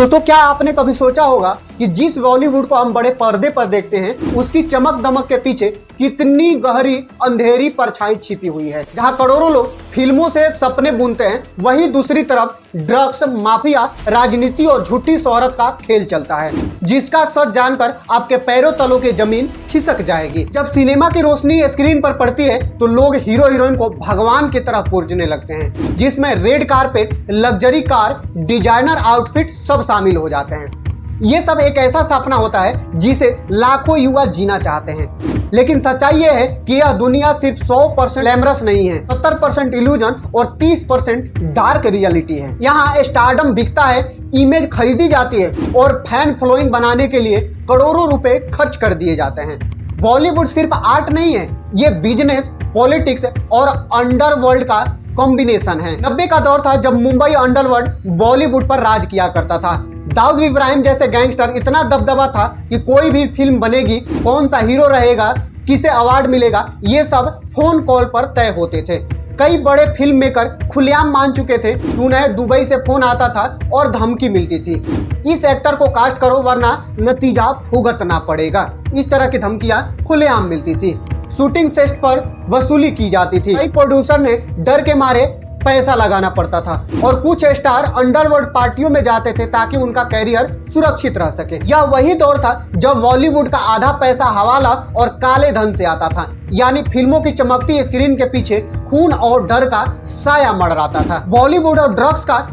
दोस्तों, क्या आपने कभी सोचा होगा कि जिस बॉलीवुड को हम बड़े पर्दे पर देखते हैं उसकी चमक दमक के पीछे कितनी गहरी अंधेरी परछाई छिपी हुई है। जहां करोड़ों लोग फिल्मों से सपने बुनते हैं, वहीं दूसरी तरफ ड्रग्स, माफिया, राजनीति और झूठी शोहरत का खेल चलता है, जिसका सच जानकर आपके पैरों तलों की जमीन खिसक जाएगी। जब सिनेमा की रोशनी स्क्रीन पर पड़ती है तो लोग हीरो हीरोइन को भगवान की तरह पूजने लगते हैं, जिसमें red carpet, luxury car, designer outfit सब शामिल हो जाते हैं। ये सब एक ऐसा सपना होता है जिसे लाखों युवा जीना चाहते हैं, लेकिन सच्चाई ये है कि यह दुनिया सिर्फ 100% ग्लैमरस नहीं है, 70% इल्यूजन और 30% डार्क रियलिटी है। यहाँ स्टारडम बिकता है, इमेज खरीदी जाती है और फैन फॉलोइंग बनाने के लिए करोड़ों रुपए खर्च कर दिए जाते हैं। बॉलीवुड सिर्फ आर्ट नहीं है, ये बिजनेस, पॉलिटिक्स और अंडरवर्ल्ड का कॉम्बिनेशन है। 90 का दौर था जब मुंबई अंडरवर्ल्ड बॉलीवुड पर राज किया करता था। दाऊद इब्राहिम जैसे गैंगस्टर इतना दबदबा था कि कोई भी फिल्म बनेगी, कौन सा हीरो रहेगा, किसे अवार्ड मिलेगा, ये सब फोन कॉल पर तय होते थे। कई बड़े फिल्म मेकर खुलेआम मान चुके थे कि उन्हें दुबई से फोन आता था और धमकी मिलती थी, इस एक्टर को कास्ट करो वरना नतीजा भुगतना पड़ेगा। इस तरह की धमकियां खुलेआम मिलती थी। शूटिंग सेट पर वसूली की जाती थी। कई प्रोड्यूसर ने डर के मारे पैसा लगाना पड़ता था और कुछ स्टार अंडरवर्ल्ड पार्टियों में जाते थे ताकि उनका कैरियर सुरक्षित रह सके। यह वही दौर था जब बॉलीवुड का आधा पैसा हवाला और काले धन से आता था, यानी फिल्मों की चमकती स्क्रीन के पीछे खून और डर का साया मंडराता था। बॉलीवुड और ड्रग्स का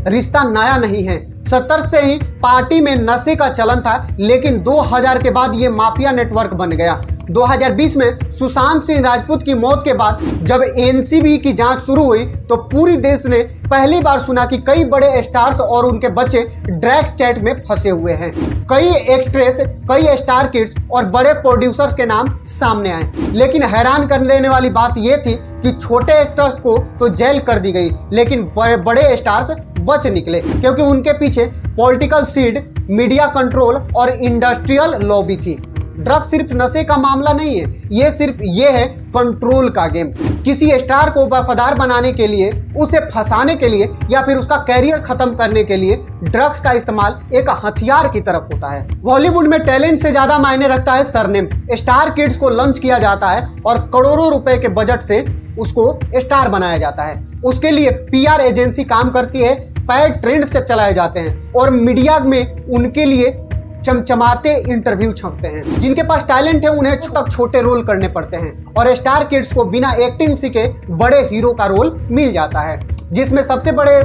रिश्ता नया नहीं है। 70 से ही पार्टी में नशे का चलन था, लेकिन 2000 के बाद ये माफिया नेटवर्क बन गया। 2020 में सुशांत सिंह राजपूत की मौत के बाद जब एनसीबी की जांच शुरू हुई तो पूरी देश ने पहली बार सुना कि कई बड़े स्टार्स और उनके बच्चे ड्रग्स चैट में फंसे हुए हैं। कई एक्ट्रेस, कई स्टार किड्स और बड़े प्रोड्यूसर्स के नाम सामने आए, लेकिन हैरान कर देने वाली बात यह थी कि छोटे एक्टर्स को तो जेल कर दी गई, लेकिन बड़े स्टार्स बच निकले क्योंकि उनके पीछे पॉलिटिकल सीड, मीडिया कंट्रोल और इंडस्ट्रियल लॉबी थी। ड्रग्स सिर्फ नशे का मामला नहीं है, ये है कंट्रोल का गेम। किसी स्टार को वफादार बनाने के लिए, उसे फंसाने के लिए या फिर उसका कैरियर खत्म करने के लिए ड्रग्स का इस्तेमाल एक हथियार की तरफ होता है। बॉलीवुड में टैलेंट से ज्यादा मायने रखता है सरनेम। स्टार किड्स को लॉन्च किया जाता है और करोड़ों रुपए के बजट से उसको स्टार बनाया जाता है। उसके लिए पीआर एजेंसी काम करती है, पैड ट्रेंड से चलाए जाते हैं और मीडिया में उनके लिए चमचमाते इंटरव्यू छपते हैं। जिनके पास टैलेंट है उन्हें छोटे रोल करने पड़ते हैं और स्टार किड्स को बिना एक्टिंग सीखे बड़े हीरो का रोल मिल जाता है, जिसमें सबसे बड़े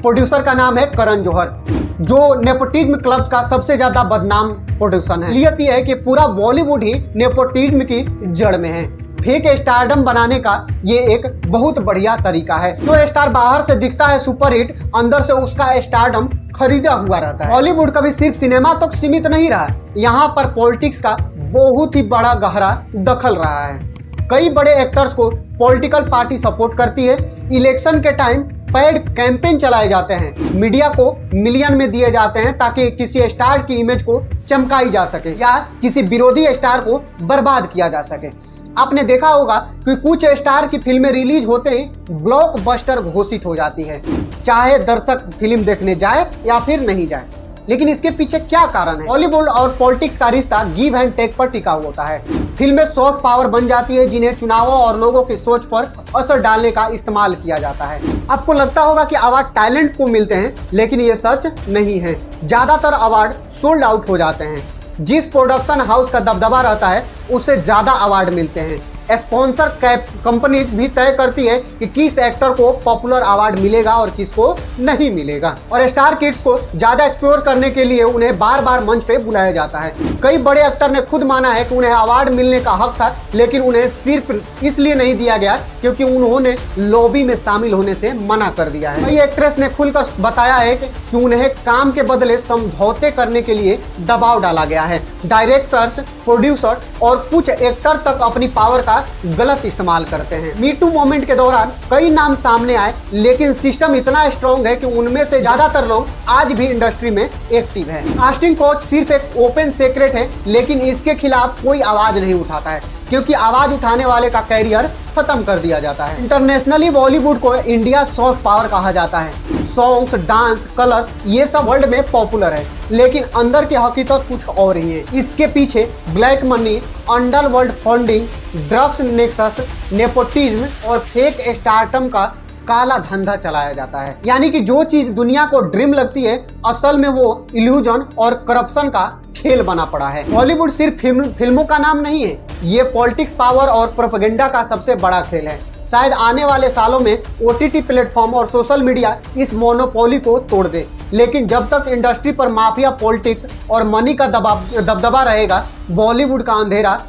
प्रोड्यूसर का नाम है करण जौहर, जो नेपोटिज्म क्लब का सबसे ज्यादा बदनाम प्रोड्यूसर है। लियत यह है कि पूरा बॉलीवुड ही नेपोटिज्म की जड़ में है। फेक स्टारडम बनाने का ये एक बहुत बढ़िया तरीका है। जो स्टार बाहर से दिखता है सुपरहिट, अंदर से उसका स्टारडम खरीदा हुआ रहता है। बॉलीवुड कभी सिर्फ सिनेमा तक सीमित नहीं रहा, यहाँ पर पॉलिटिक्स का बहुत ही बड़ा गहरा दखल रहा है। कई बड़े एक्टर्स को पॉलिटिकल पार्टी सपोर्ट करती है। इलेक्शन के टाइम पेड कैंपेन चलाए जाते हैं, मीडिया को मिलियन में दिए जाते हैं ताकि किसी स्टार की इमेज को चमकाई जा सके या किसी विरोधी स्टार को बर्बाद किया जा सके। आपने देखा होगा कि कुछ स्टार की फिल्में रिलीज होते ही ब्लॉकबस्टर घोषित हो जाती है, चाहे दर्शक फिल्म देखने जाए या फिर नहीं जाए। लेकिन इसके पीछे क्या कारण है? बॉलीवुड और पॉलिटिक्स का रिश्ता गिव एंड टेक पर टिका होता है। फिल्में सॉफ्ट पावर बन जाती है जिन्हें चुनावों और लोगों की सोच पर असर डालने का इस्तेमाल किया जाता है। आपको लगता होगा कि अवार्ड टैलेंट को मिलते हैं, लेकिन ये सच नहीं है। ज्यादातर अवार्ड सोल्ड आउट हो जाते हैं। जिस प्रोडक्शन हाउस का दबदबा रहता है उससे ज्यादा अवार्ड मिलते हैं। स्पॉन्सर कंपनीज भी तय करती है कि किस एक्टर को पॉपुलर अवार्ड मिलेगा और किसको नहीं मिलेगा। और स्टार किड्स को ज्यादा एक्सप्लोर करने के लिए उन्हें बार बार मंच पे बुलाया जाता है। कई बड़े एक्टर ने खुद माना है कि उन्हें अवार्ड मिलने का हक था, लेकिन उन्हें सिर्फ इसलिए नहीं दिया गया क्योंकि उन्होंने लॉबी में शामिल होने से मना कर दिया है। कई एक्ट्रेस ने खुलकर बताया है कि उन्हें काम के बदले समझौते करने के लिए दबाव डाला गया है। डायरेक्टर्स, प्रोड्यूसर और कुछ एक्टर तक अपनी पावर का गलत इस्तेमाल करते हैं। मी टू मोमेंट के दौरान कई नाम सामने आए, लेकिन सिस्टम इतना स्ट्रॉन्ग है कि उनमें से ज्यादातर लोग आज भी इंडस्ट्री में एक्टिव हैं। कास्टिंग कोच सिर्फ एक ओपन सीक्रेट है, लेकिन इसके खिलाफ कोई आवाज नहीं उठाता है क्योंकि आवाज उठाने वाले का कैरियर खत्म कर दिया जाता है। इंटरनेशनली बॉलीवुड को इंडिया सॉफ्ट पावर कहा जाता है। सॉन्ग्स, डांस, कलर ये सब वर्ल्ड में पॉपुलर है, लेकिन अंदर की हकीकत कुछ और ही है। इसके पीछे black money, underworld funding, drugs nexus, nepotism और फेक स्टार्टअप का काला धंधा चलाया जाता है। यानी कि जो चीज दुनिया को ड्रीम लगती है, असल में वो इल्यूजन और करप्शन का खेल बना पड़ा है। बॉलीवुड सिर्फ फिल्मों का नाम नहीं है, ये पॉलिटिक्स, पावर और प्रोपेगेंडा का सबसे बड़ा खेल है। शायद आने वाले सालों में OTT प्लेटफॉर्म और सोशल मीडिया इस मोनोपोली को तोड़ दे, लेकिन जब तक इंडस्ट्री पर माफिया, पॉलिटिक्स और मनी का दबदबा रहेगा, बॉलीवुड का अंधेरा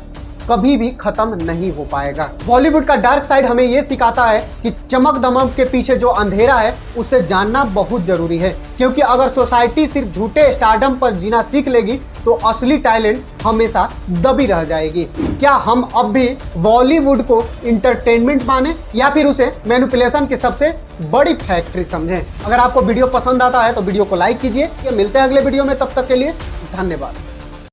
कभी भी खत्म नहीं हो पाएगा। बॉलीवुड का डार्क साइड हमें ये सिखाता है कि चमक दमक के पीछे जो अंधेरा है उसे जानना बहुत जरूरी है, क्योंकि अगर सोसाइटी सिर्फ झूठे स्टारडम पर जीना सीख लेगी तो असली टैलेंट हमेशा दबी रह जाएगी। क्या हम अब भी बॉलीवुड को इंटरटेनमेंट माने या फिर उसे मैनिपुलेशन की सबसे बड़ी फैक्ट्री समझें? अगर आपको वीडियो पसंद आता है तो वीडियो को लाइक कीजिए। मिलते हैं अगले वीडियो में, तब तक के लिए धन्यवाद।